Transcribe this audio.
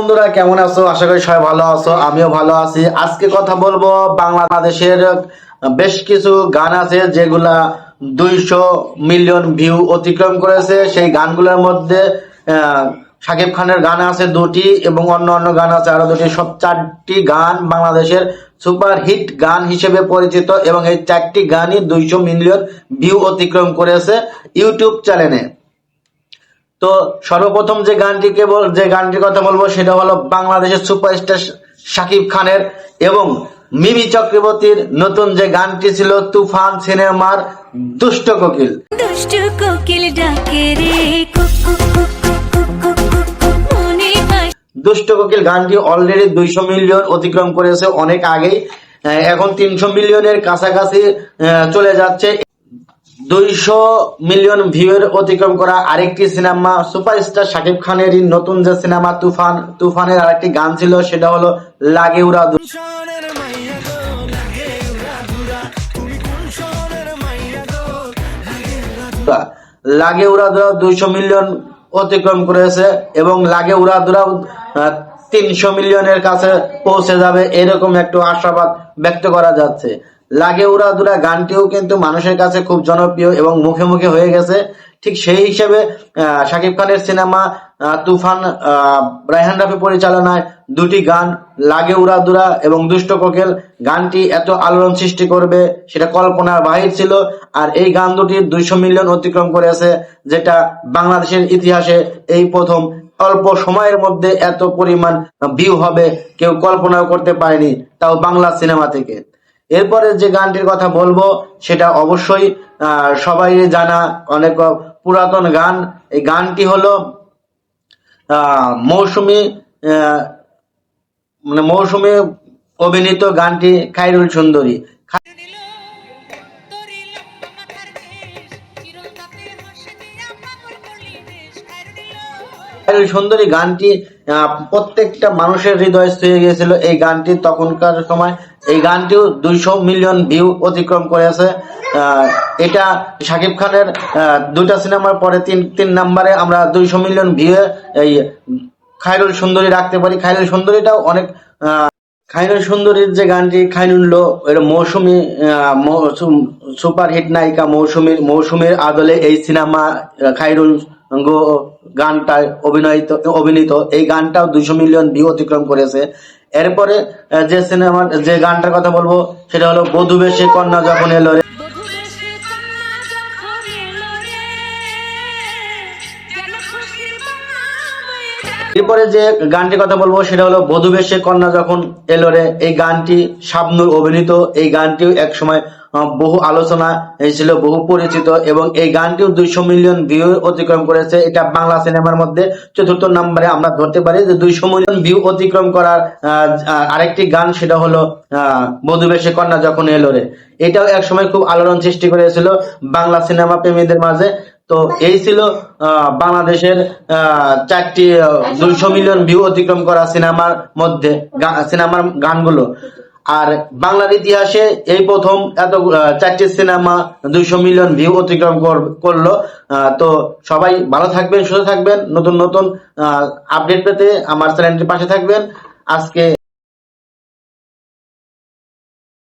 বন্ধুরা, কেমন আছো? আশা করি সবাই ভালো আছো, আমিও ভালো আছি। আজকে কথা বলবো বাংলাদেশের বেশ কিছু গান আছে যেগুলা 200 মিলিয়ন ভিউ অতিক্রম করেছে। সেই গানগুলোর মধ্যে শাকিব খানের গান আছে 2টি এবং অন্য অন্য গান আছে আরো 2টি। সব 4টি গান বাংলাদেশের সুপার হিট গান হিসেবে পরিচিত এবং এই 4টি গানই 200 মিলিয়ন ভিউ অতিক্রম করেছে ইউটিউব চ্যানেলে। তো সর্বপ্রথম যে গানটির কথা বলবো সেটা হলো বাংলাদেশের সুপারস্টার শাকিব খানের এবং মিমি চক্রবর্তীর নতুন যে গানটি ছিল তুফান সিনেমার দুষ্ট কোকিল। দুষ্ট কোকিল ডাকে রে দুষ্ট কোকিল গানটি অলরেডি 200 মিলিয়ন অতিক্রম করেছে অনেক আগেই। এখন 300 মিলিয়নের কাছাকাছি চলে যাচ্ছে। 200 মিলিয়ন ভিউয়ের অতিক্রম করা আরেকটি সিনেমা সুপারস্টার শাকিব খানেরই নতুন যে সিনেমা তুফানের আরেকটি গান ছিল সেটা হলো লাগে উড়া দুরা। লাগে উড়া দুরা 200 মিলিয়ন অতিক্রম করেছে এবং লাগে উড়া দুরা 300 মিলিয়নের কাছে পৌঁছে যাবে এরকম একটু আশাবাদ ব্যক্ত করা যাচ্ছে। লাগে উড়া দুরা গানটিও কিন্তু মানুষের কাছে খুব জনপ্রিয় এবং মুখে মুখে হয়ে গেছে। ঠিক সেই হিসেবে শাকিব খানের সিনেমা তুফান রায়হান রাফি পরিচালনায় 2টি গান লাগে উড়া দুরা এবং দুষ্ট কোকিল গানটি এত আলোড়ন সৃষ্টি করবে সেটা কল্পনার বাহির ছিল। আর এই গান দুটি 200 মিলিয়ন অতিক্রম করেছে, যেটা বাংলাদেশের ইতিহাসে এই প্রথম। অল্প সময়ের মধ্যে এত পরিমাণ ভিউ হবে কেউ কল্পনাও করতে পারেনি, তাও বাংলা সিনেমা থেকে। এরপরে যে গানটির কথা বলবো সেটা অবশ্যই সবাই জানা, অনেক পুরাতন গান। এই গানটি হলো মৌসুমী অভিনীত গানটি খায়রুল সুন্দরী। খায়রুল সুন্দরী গানটি প্রত্যেকটা মানুষের হৃদয় ছুঁয়ে গিয়েছিল এই গানটি তখনকার সময়। এই গানটিও 200 মিলিয়ন ভিউ অতিক্রম করেছে। এটা শাকিব খানের 2টা সিনেমার পরে তিন নম্বরে আমরা 200 মিলিয়ন ভিউ এই খায়রুল সুন্দরী রাখতে পারি। খায়রুল সুন্দরীটাও অনেক খায়রুল সুন্দরীর যে গানটি খায়রুল্লো, এটা মৌসুমী সুপার হিট নায়িকা মৌসুমীর আদলে এই সিনেমা খায়রুল গানটায় অভিনীত এই গানটাও 200 মিলিয়ন ভিউ অতিক্রম করেছে। এরপরে যে গানটার কথা বলবো সেটা হলো বধূ বেশে কন্যা যখন এলো রে। এরপরে যে গানটির কথা বলবো সেটা হলো বধূ বেশে কন্যা যখন এলো রে। এই গানটি শাবনূর অভিনীত। এই গানটিও এক সময় বহু আলোচনা ছিল, বহু পরিচিত এবং এই গানটিও 200 মিলিয়ন ভিউ অতিক্রম করেছে। এটা বাংলা সিনেমার মধ্যে 4র্থ নম্বরে আমরা ধরতে পারি যে 200 মিলিয়ন ভিউ অতিক্রম করার আরেকটি গান সেটা হলো বধূ বেশে কন্যা যখন এলো রে। এটাও এক সময় খুব আলোড়ন সৃষ্টি করেছিল বাংলা সিনেমা প্রেমীদের মাঝে। তো এই ছিল বাংলাদেশের 4টি 200 মিলিয়ন ভিউ অতিক্রম করা সিনেমার গানগুলো। আর বাংলার ইতিহাসে এই প্রথম এত 4টি সিনেমা 200 মিলিয়ন ভিউ অতিক্রম করলো। তো সবাই ভালো থাকবেন, সুস্থ থাকবেন। নতুন নতুন আপডেট পেতে আমার চ্যানেলটির পাশে থাকবেন। আজকে